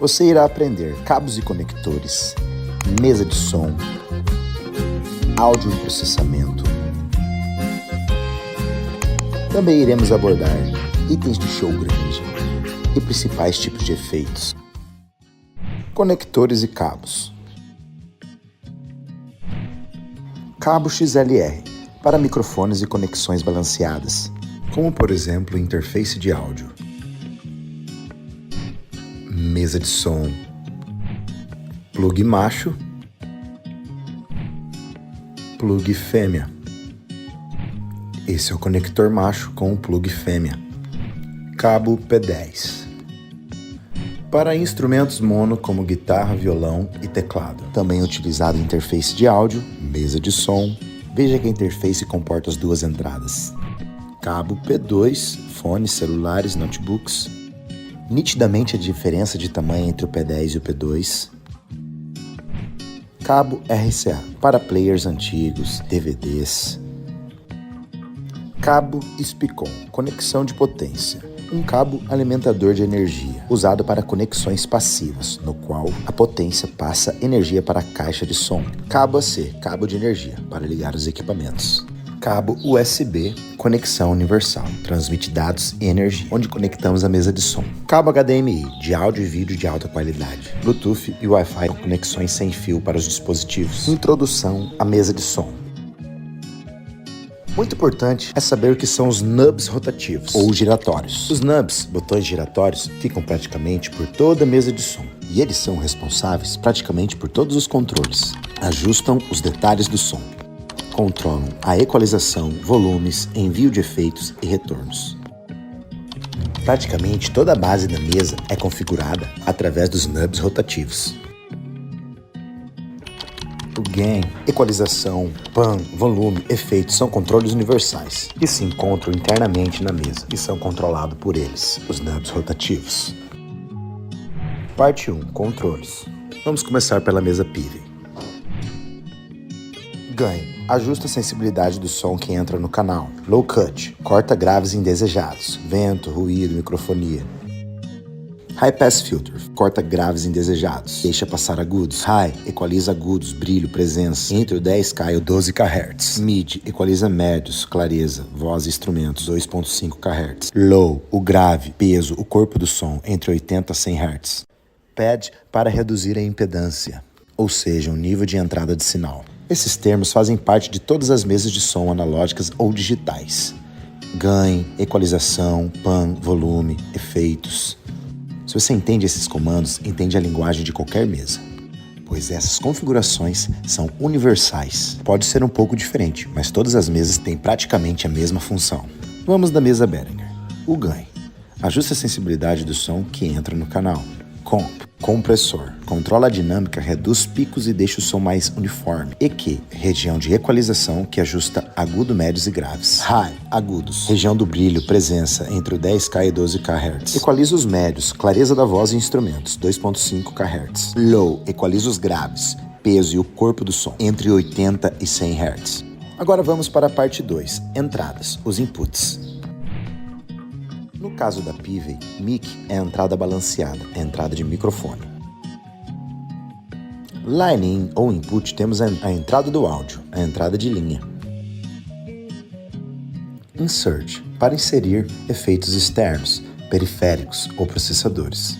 Você irá aprender cabos e conectores, mesa de som, áudio e processamento. Também iremos abordar itens de show grande e principais tipos de efeitos, conectores e cabos. Cabo XLR para microfones e conexões balanceadas, como por exemplo interface de áudio, mesa de som, plug macho, plug fêmea. Esse é o conector macho com o plug fêmea. Cabo P10 para instrumentos mono como guitarra, violão e teclado. Também é utilizado em interface de áudio, mesa de som. Veja que a interface comporta as duas entradas. Cabo P2, fones, celulares, notebooks. Nitidamente a diferença de tamanho entre o P10 e o P2. Cabo RCA para players antigos, DVDs. Cabo SPICON, conexão de potência. Um cabo alimentador de energia, usado para conexões passivas, no qual a potência passa energia para a caixa de som. Cabo AC, cabo de energia, para ligar os equipamentos. Cabo USB, conexão universal, transmite dados e energia, onde conectamos a mesa de som. Cabo HDMI, de áudio e vídeo de alta qualidade. Bluetooth e Wi-Fi, conexões sem fio para os dispositivos. Introdução à mesa de som. Muito importante é saber o que são os nubs rotativos ou giratórios. Os nubs, botões giratórios, ficam praticamente por toda a mesa de som e eles são responsáveis praticamente por todos os controles. Ajustam os detalhes do som, controlam a equalização, volumes, envio de efeitos e retornos. Praticamente toda a base da mesa é configurada através dos nubs rotativos. O gain, equalização, pan, volume, efeitos são controles universais que se encontram internamente na mesa e são controlados por eles, os nubs rotativos. Parte 1. Controles. Vamos começar pela mesa PIV. Gain, ajusta a sensibilidade do som que entra no canal. Low cut, corta graves indesejados, vento, ruído, microfonia. High Pass Filter, corta graves indesejados, deixa passar agudos. High, equaliza agudos, brilho, presença, entre o 10K e o 12 kHz. Mid, equaliza médios, clareza, voz e instrumentos, 2.5 kHz. Low, o grave, peso, o corpo do som, entre 80 a 100 Hz. Pad, para reduzir a impedância, ou seja, o nível de entrada de sinal. Esses termos fazem parte de todas as mesas de som analógicas ou digitais. Gain, equalização, pan, volume, efeitos. Se você entende esses comandos, entende a linguagem de qualquer mesa, pois essas configurações são universais. Pode ser um pouco diferente, mas todas as mesas têm praticamente a mesma função. Vamos da mesa Behringer. O gain ajusta a sensibilidade do som que entra no canal. Comp, compressor, controla a dinâmica, reduz picos e deixa o som mais uniforme. EQ, região de equalização que ajusta agudo, médios e graves. High, agudos, região do brilho, presença, entre o 10K e 12 kHz. Equaliza os médios, clareza da voz e instrumentos, 2.5 kHz. Low, equaliza os graves, peso e o corpo do som, entre 80 e 100 Hz. Agora vamos para a parte 2, entradas, os inputs. No caso da PIV, mic é a entrada balanceada, é a entrada de microfone. Line-in ou input temos a entrada do áudio, a entrada de linha. Insert, para inserir efeitos externos, periféricos ou processadores.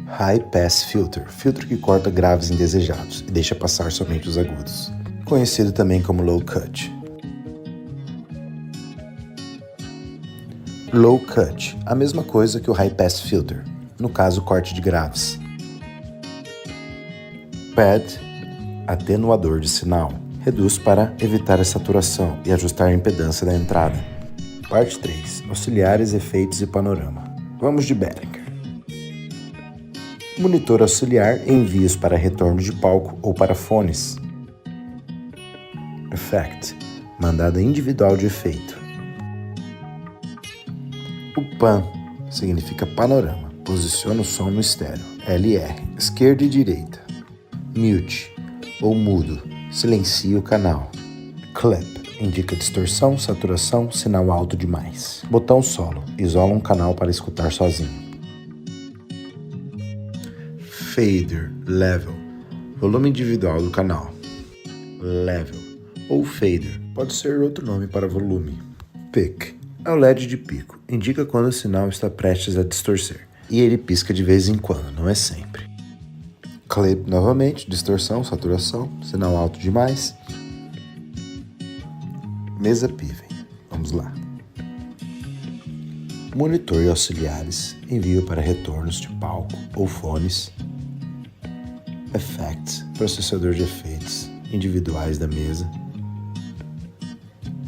High Pass Filter, filtro que corta graves indesejados e deixa passar somente os agudos, conhecido também como Low Cut. Low Cut, a mesma coisa que o High Pass Filter, no caso corte de graves. Pad, atenuador de sinal, reduz para evitar a saturação e ajustar a impedância da entrada. Parte 3, auxiliares, efeitos e panorama. Vamos de Behringer. Monitor auxiliar, envios para retorno de palco ou para fones. Effect, mandada individual de efeito. O PAN significa panorama, posiciona o som no estéreo. LR, esquerda e direita. Mute, ou mudo, silencia o canal. Clip, indica distorção, saturação, sinal alto demais. Botão solo, isola um canal para escutar sozinho. Fader Level, volume individual do canal. Level ou Fader pode ser outro nome para volume. Peak é o LED de pico, indica quando o sinal está prestes a distorcer, e ele pisca de vez em quando, não é sempre. Clip novamente, distorção, saturação, sinal alto demais. Mesa Piven, vamos lá. Monitor e auxiliares, envio para retornos de palco ou fones. Effects, processador de efeitos individuais da mesa.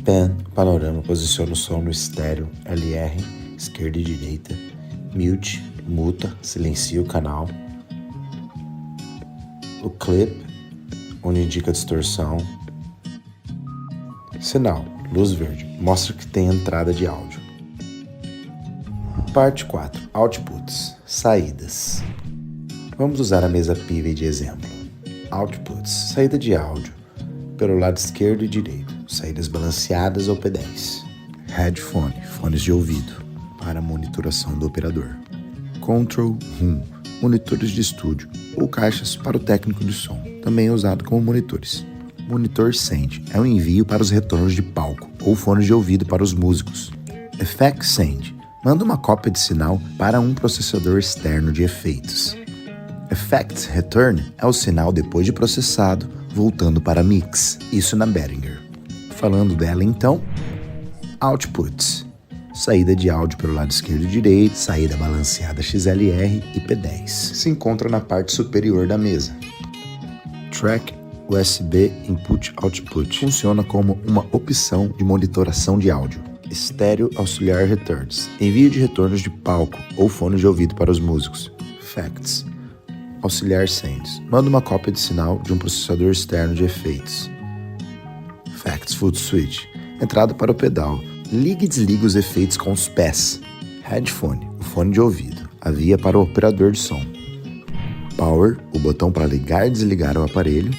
Pan, panorama, posiciona o som no estéreo, LR, esquerda e direita. Mute, muta, silencia o canal. O clip, onde indica a distorção. Sinal, luz verde, mostra que tem entrada de áudio. Parte 4. Outputs, saídas. Vamos usar a mesa Piven de exemplo. Outputs, saída de áudio, pelo lado esquerdo e direito, saídas balanceadas ou P10. Headphone, fones de ouvido, para monitoração do operador. Control Room, monitores de estúdio ou caixas para o técnico de som, também usado como monitores. Monitor Send é um envio para os retornos de palco ou fones de ouvido para os músicos. Effect Send manda uma cópia de sinal para um processador externo de efeitos. Effect Return é o sinal depois de processado, voltando para mix, isso na Behringer. Falando dela então, Outputs, saída de áudio pelo lado esquerdo e direito, saída balanceada XLR e P10. Se encontra na parte superior da mesa. Track USB Input Output funciona como uma opção de monitoração de áudio. Estéreo Auxiliar Returns, envio de retornos de palco ou fone de ouvido para os músicos. Facts, Auxiliar Sends, manda uma cópia de sinal de um processador externo de efeitos. Facts Foot Switch, entrada para o pedal, liga e desliga os efeitos com os pés. Headphone, o fone de ouvido, a via para o operador de som. Power, o botão para ligar e desligar o aparelho.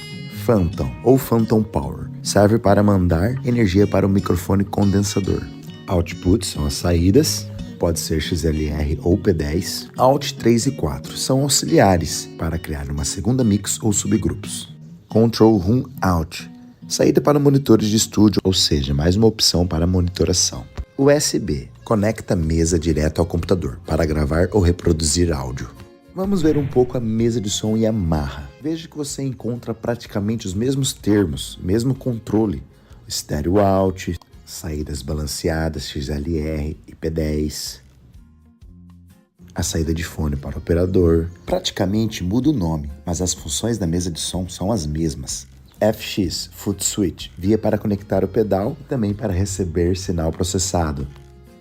Phantom ou Phantom Power, serve para mandar energia para o microfone condensador. Outputs são as saídas, pode ser XLR ou P10. Out 3 e 4 são auxiliares para criar uma segunda mix ou subgrupos. Control Room Out, saída para monitores de estúdio, ou seja, mais uma opção para monitoração. USB, conecta a mesa direto ao computador para gravar ou reproduzir áudio. Vamos ver um pouco a mesa de som Yamaha. Veja que você encontra praticamente os mesmos termos, mesmo controle. Stereo Out, saídas balanceadas XLR e P10. A saída de fone para o operador. Praticamente muda o nome, mas as funções da mesa de som são as mesmas. FX, Foot Switch, via para conectar o pedal e também para receber sinal processado.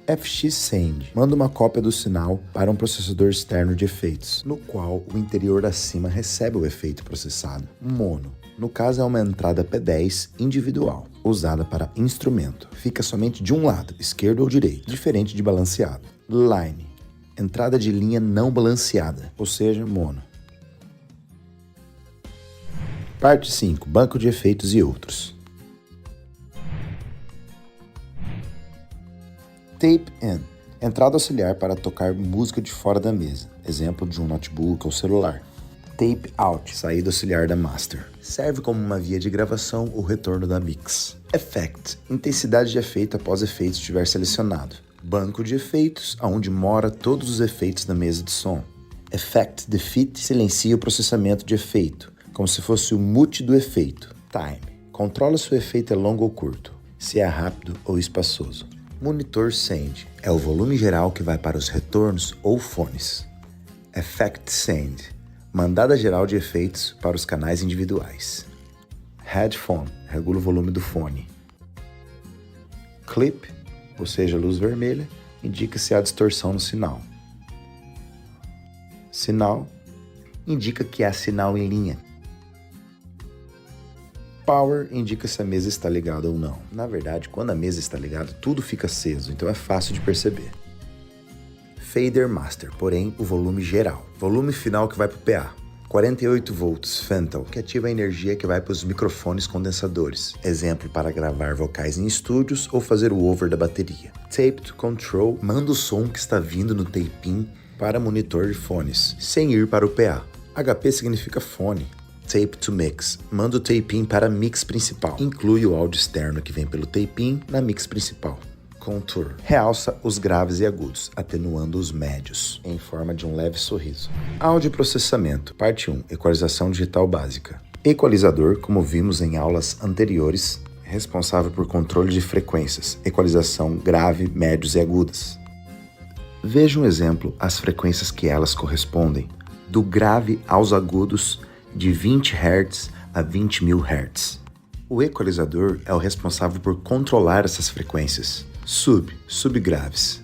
FX Send manda uma cópia do sinal para um processador externo de efeitos, no qual o interior acima recebe o efeito processado. Mono, no caso é uma entrada P10 individual, usada para instrumento. Fica somente de um lado, esquerdo ou direito, diferente de balanceado. Line, entrada de linha não balanceada, ou seja, mono. Parte 5, banco de efeitos e outros. Tape In, entrada auxiliar para tocar música de fora da mesa, exemplo de um notebook ou celular. Tape Out, saída auxiliar da master, serve como uma via de gravação ou retorno da mix. Effect, intensidade de efeito após efeito estiver selecionado. Banco de efeitos, onde mora todos os efeitos da mesa de som. Effect Defeat, silencia o processamento de efeito, como se fosse o mute do efeito. Time, controla se o efeito é longo ou curto, se é rápido ou espaçoso. Monitor Send é o volume geral que vai para os retornos ou fones. Effect Send, mandada geral de efeitos para os canais individuais. Headphone, regula o volume do fone. Clip, ou seja, luz vermelha, indica se há distorção no sinal. Sinal, indica que há sinal em linha. Power indica se a mesa está ligada ou não. Na verdade, quando a mesa está ligada, tudo fica aceso, então é fácil de perceber. Fader Master, porém, o volume geral. Volume final que vai para o PA. 48 volts Phantom, que ativa a energia que vai para os microfones condensadores. Exemplo para gravar vocais em estúdios ou fazer o over da bateria. Tape to Control manda o som que está vindo no tape-in para monitor de fones, sem ir para o PA. HP significa fone. Tape to mix. Manda o tape-in para a mix principal. Inclui o áudio externo que vem pelo tape-in na mix principal. Contour. Realça os graves e agudos, atenuando os médios, em forma de um leve sorriso. Áudio processamento. Parte 1. Equalização digital básica. Equalizador, como vimos em aulas anteriores, responsável por controle de frequências, equalização grave, médios e agudas. Veja um exemplo, as frequências que elas correspondem, do grave aos agudos, de 20 Hz a 20.000 Hz. O equalizador é o responsável por controlar essas frequências. Subgraves.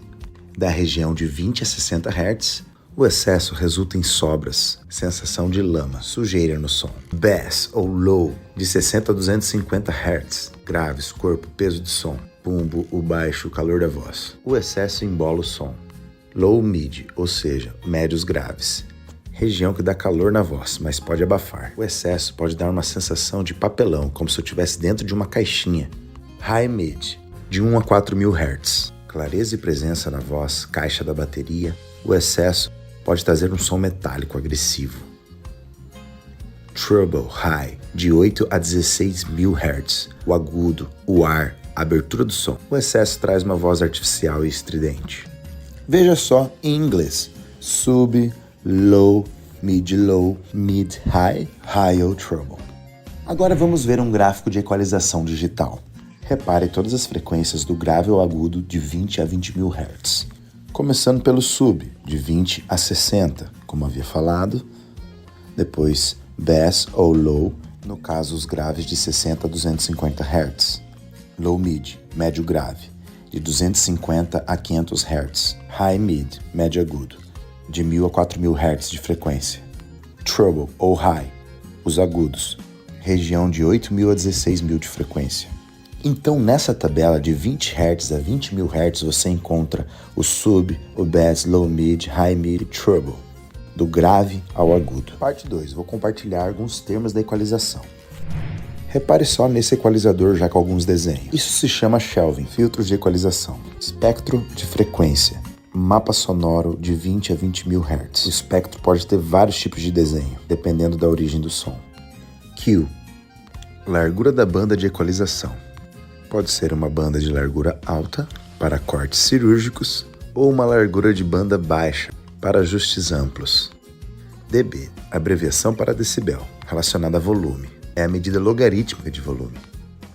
Da região de 20 a 60 Hz, o excesso resulta em sobras, sensação de lama, sujeira no som. Bass ou low, de 60 a 250 Hz, graves, corpo, peso de som. Bumbo, o baixo, o calor da voz. O excesso embola o som. Low mid, ou seja, médios graves. Região que dá calor na voz, mas pode abafar. O excesso pode dar uma sensação de papelão, como se eu estivesse dentro de uma caixinha. High mid, de 1 a 4.000 Hz. Clareza e presença na voz, caixa da bateria. O excesso pode trazer um som metálico agressivo. Treble high, de 8 a 16.000 Hz. O agudo, o ar, a abertura do som. O excesso traz uma voz artificial e estridente. Veja só em inglês. Sub, low, mid-low, mid-high, high ou treble. Agora vamos ver um gráfico de equalização digital. Repare todas as frequências do grave ao agudo de 20 a 20.000 Hz. Começando pelo sub, de 20 a 60, como havia falado. Depois, bass ou low, no caso os graves de 60 a 250 Hz. Low mid, médio grave, de 250 a 500 Hz. High mid, médio agudo, de 1.000 a 4.000 Hz de frequência. Treble ou high, os agudos, região de 8.000 a 16.000 de frequência. Então, nessa tabela de 20 Hz a 20.000 Hz, você encontra o sub, o bass, low mid, high mid e treble, do grave ao agudo. Parte 2, vou compartilhar alguns termos da equalização. Repare só nesse equalizador já com alguns desenhos. Isso se chama shelving, filtros de equalização. Espectro de frequência, mapa sonoro de 20 a 20.000 Hz. O espectro pode ter vários tipos de desenho, dependendo da origem do som. Q, largura da banda de equalização. Pode ser uma banda de largura alta, para cortes cirúrgicos, ou uma largura de banda baixa, para ajustes amplos. dB, abreviação para decibel, relacionada a volume. É a medida logarítmica de volume.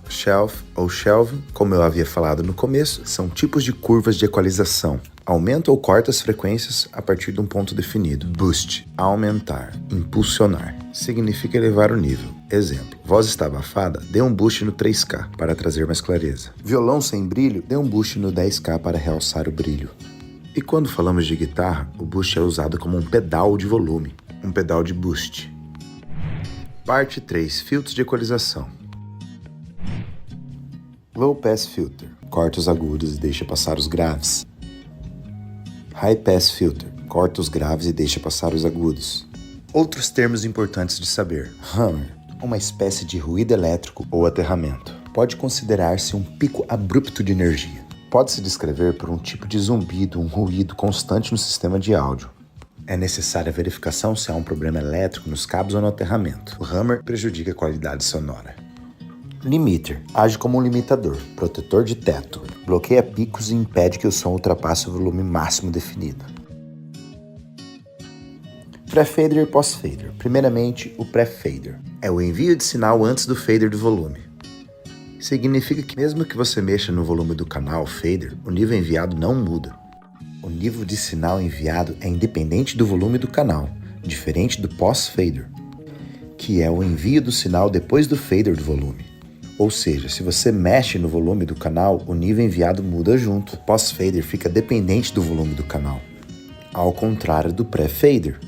Shelf ou shelving, como eu havia falado no começo, são tipos de curvas de equalização. Aumenta ou corta as frequências a partir de um ponto definido. Boost, aumentar, impulsionar. Significa elevar o nível. Exemplo, voz está abafada, dê um boost no 3K para trazer mais clareza. Violão sem brilho, dê um boost no 10K para realçar o brilho. E quando falamos de guitarra, o boost é usado como um pedal de volume, um pedal de boost. Parte 3, filtros de equalização. Low Pass Filter, corta os agudos e deixa passar os graves. High Pass Filter, corta os graves e deixa passar os agudos. Outros termos importantes de saber. Hammer, uma espécie de ruído elétrico ou aterramento. Pode considerar-se um pico abrupto de energia. Pode-se descrever por um tipo de zumbido, um ruído constante no sistema de áudio. É necessária a verificação se há um problema elétrico nos cabos ou no aterramento. O hammer prejudica a qualidade sonora. Limiter, age como um limitador, protetor de teto. Bloqueia picos e impede que o som ultrapasse o volume máximo definido. Pré-fader e pós-fader. Primeiramente, o pré-fader. É o envio de sinal antes do fader do volume. Significa que mesmo que você mexa no volume do canal fader, o nível enviado não muda. O nível de sinal enviado é independente do volume do canal, diferente do pós-fader, que é o envio do sinal depois do fader do volume. Ou seja, se você mexe no volume do canal, o nível enviado muda junto. O pós-fader fica dependente do volume do canal, ao contrário do pré-fader.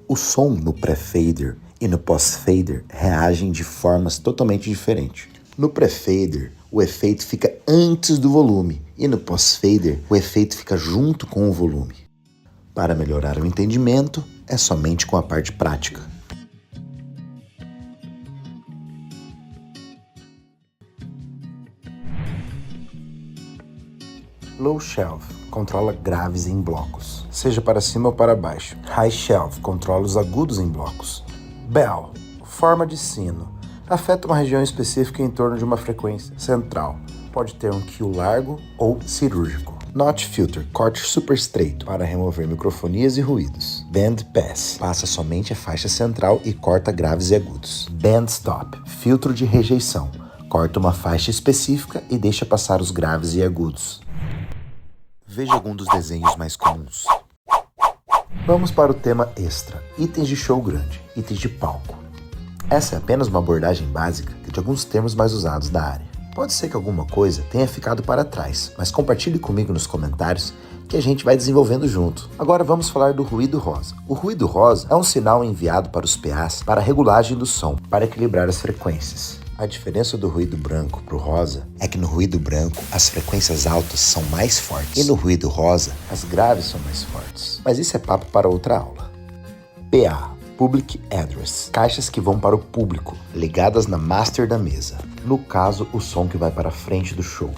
O som no pré-fader e no pós-fader reagem de formas totalmente diferentes. No pré-fader, o efeito fica antes do volume, e no pós-fader, o efeito fica junto com o volume. Para melhorar o entendimento, é somente com a parte prática. Low shelf, controla graves em blocos, seja para cima ou para baixo. High Shelf controla os agudos em blocos. Bell, forma de sino, afeta uma região específica em torno de uma frequência central. Pode ter um quil largo ou cirúrgico. Notch Filter, corte super estreito para remover microfonias e ruídos. Band Pass, passa somente a faixa central e corta graves e agudos. Band Stop, filtro de rejeição, corta uma faixa específica e deixa passar os graves e agudos. Veja algum dos desenhos mais comuns. Vamos para o tema extra, itens de show grande, itens de palco. Essa é apenas uma abordagem básica de alguns termos mais usados na área. Pode ser que alguma coisa tenha ficado para trás, mas compartilhe comigo nos comentários que a gente vai desenvolvendo junto. Agora vamos falar do ruído rosa. O ruído rosa é um sinal enviado para os PAs para a regulagem do som, para equilibrar as frequências. A diferença do ruído branco para o rosa é que no ruído branco as frequências altas são mais fortes e no ruído rosa as graves são mais fortes. Mas isso é papo para outra aula. PA, Public Address, caixas que vão para o público, ligadas na master da mesa. No caso, o som que vai para a frente do show.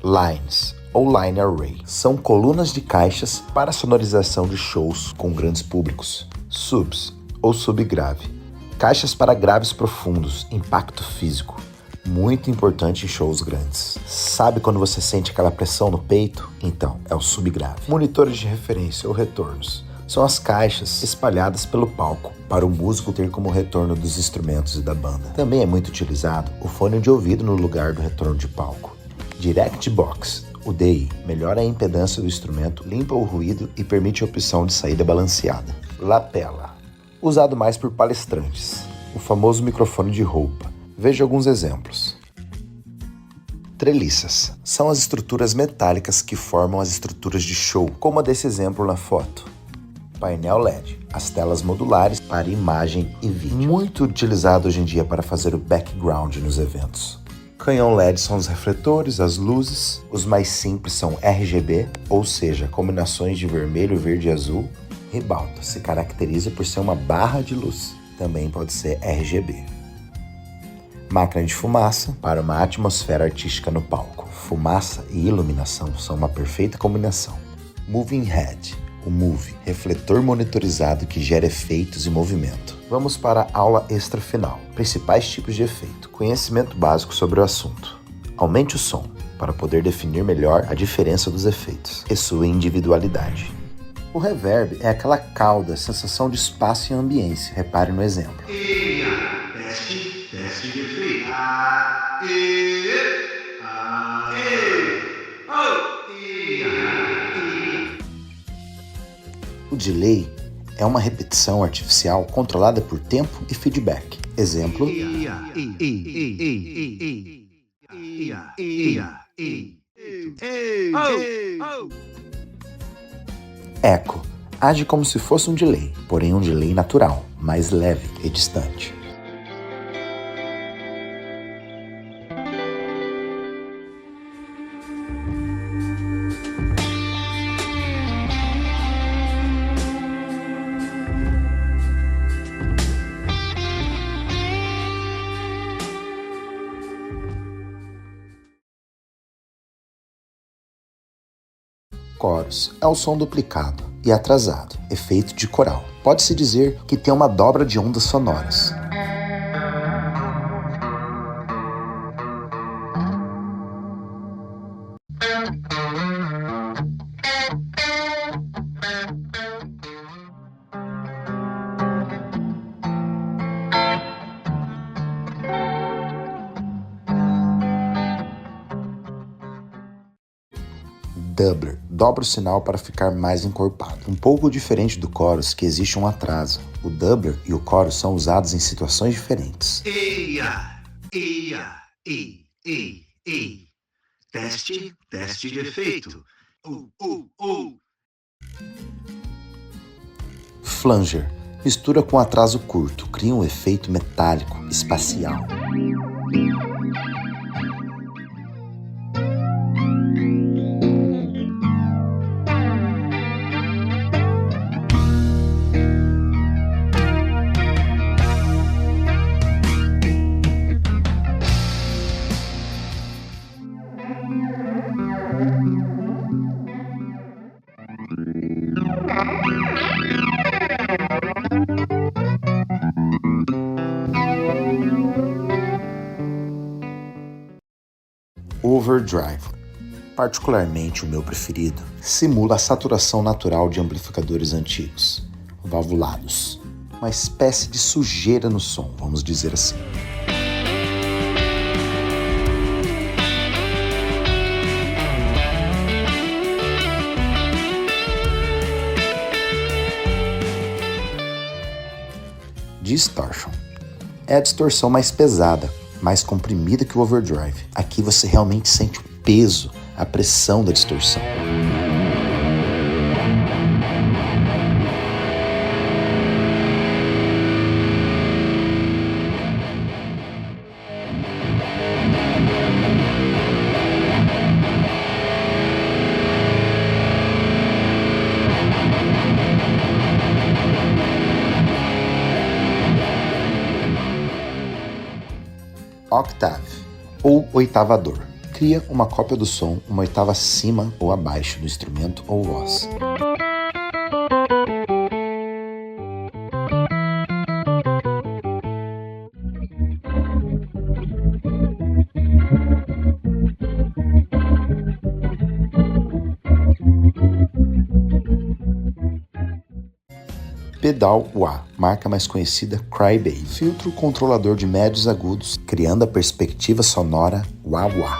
Lines, ou Line Array, são colunas de caixas para sonorização de shows com grandes públicos. Subs, ou subgrave, caixas para graves profundos, impacto físico, muito importante em shows grandes. Sabe quando você sente aquela pressão no peito? Então, é o subgrave. Monitores de referência ou retornos são as caixas espalhadas pelo palco para o músico ter como retorno dos instrumentos e da banda. Também é muito utilizado o fone de ouvido no lugar do retorno de palco. Direct Box, o DI, melhora a impedância do instrumento, limpa o ruído e permite a opção de saída balanceada. Lapela, usado mais por palestrantes, o famoso microfone de roupa. Veja alguns exemplos. Treliças, são as estruturas metálicas que formam as estruturas de show, como a desse exemplo na foto. Painel LED, as telas modulares para imagem e vídeo. Muito utilizado hoje em dia para fazer o background nos eventos. Canhão LED são os refletores, as luzes. Os mais simples são RGB, ou seja, combinações de vermelho, verde e azul. Ribalta se caracteriza por ser uma barra de luz. Também pode ser RGB. Máquina de fumaça, para uma atmosfera artística no palco. Fumaça e iluminação são uma perfeita combinação. Moving Head, o Move, refletor monitorizado que gera efeitos e movimento. Vamos para a aula extra final. Principais tipos de efeito. Conhecimento básico sobre o assunto. Aumente o som, para poder definir melhor a diferença dos efeitos e sua individualidade. O reverb é aquela cauda, sensação de espaço e ambiência. Repare no exemplo. Teste de efeito. O delay é uma repetição artificial controlada por tempo e feedback. Exemplo. Eco age como se fosse um delay, porém um delay natural, mais leve e distante. Coros é o som duplicado e atrasado, efeito de coral. Pode-se dizer que tem uma dobra de ondas sonoras. Doubler dobra o sinal para ficar mais encorpado. Um pouco diferente do chorus, que existe um atraso. O doubler e o chorus são usados em situações diferentes. Teste de efeito. Flanger mistura com atraso curto, cria um efeito metálico, espacial. Overdrive. Particularmente o meu preferido, simula a saturação natural de amplificadores antigos, valvulados. Uma espécie de sujeira no som, vamos dizer assim. Distortion. É a distorção mais pesada, mais comprimida que o overdrive. Aqui você realmente sente o peso, a pressão da distorção. Octave, ou oitavador. Cria uma cópia do som uma oitava acima ou abaixo do instrumento ou voz. Pedal wah, marca mais conhecida Crybaby, filtro controlador de médios agudos, criando a perspectiva sonora wah-wah.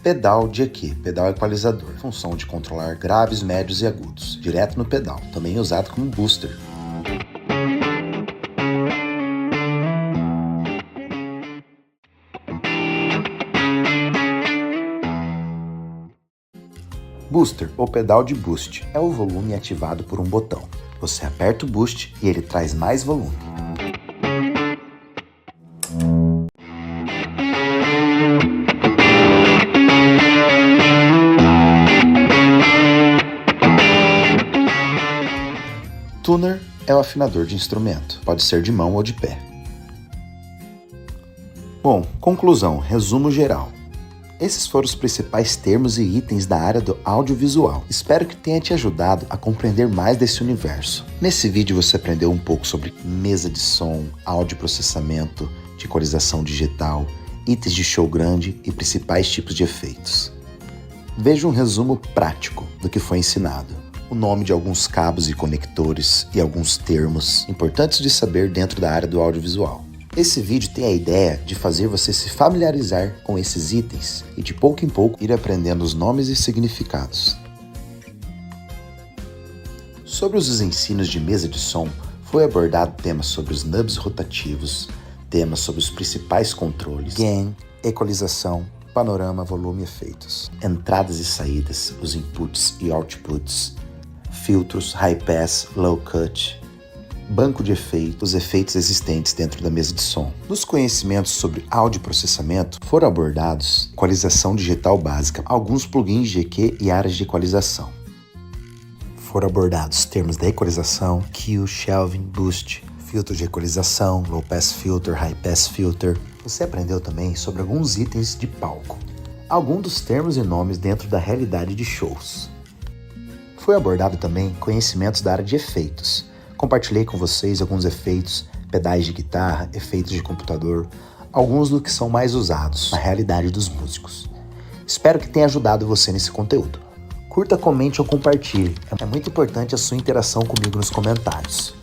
Pedal de EQ, pedal equalizador, função de controlar graves, médios e agudos, direto no pedal, também usado como booster. Booster, ou pedal de boost, é o volume ativado por um botão. Você aperta o boost e ele traz mais volume. Tuner é o afinador de instrumento, pode ser de mão ou de pé. Bom, conclusão, resumo geral. Esses foram os principais termos e itens da área do audiovisual. Espero que tenha te ajudado a compreender mais desse universo. Nesse vídeo você aprendeu um pouco sobre mesa de som, áudio processamento, de equalização digital, itens de show grande e principais tipos de efeitos. Veja um resumo prático do que foi ensinado. O nome de alguns cabos e conectores e alguns termos importantes de saber dentro da área do audiovisual. Esse vídeo tem a ideia de fazer você se familiarizar com esses itens e de pouco em pouco ir aprendendo os nomes e significados. Sobre os ensinos de mesa de som, foi abordado temas sobre os knobs rotativos, temas sobre os principais controles, gain, equalização, panorama, volume e efeitos, entradas e saídas, os inputs e outputs, filtros, high pass, low cut, banco de efeitos, os efeitos existentes dentro da mesa de som. Nos conhecimentos sobre áudio processamento, foram abordados equalização digital básica, alguns plugins de EQ e áreas de equalização. Foram abordados termos da equalização, Q, shelving, boost, filtro de equalização, low pass filter, high pass filter. Você aprendeu também sobre alguns itens de palco, alguns dos termos e nomes dentro da realidade de shows. Foi abordado também conhecimentos da área de efeitos. Compartilhei com vocês alguns efeitos, pedais de guitarra, efeitos de computador, alguns dos que são mais usados na realidade dos músicos. Espero que tenha ajudado você nesse conteúdo. Curta, comente ou compartilhe. É muito importante a sua interação comigo nos comentários.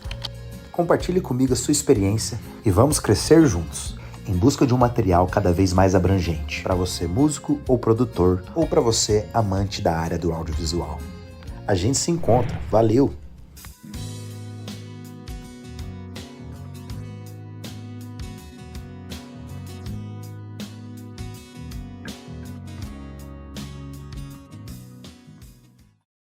Compartilhe comigo a sua experiência e vamos crescer juntos, em busca de um material cada vez mais abrangente, para você músico ou produtor, ou para você amante da área do audiovisual. A gente se encontra. Valeu!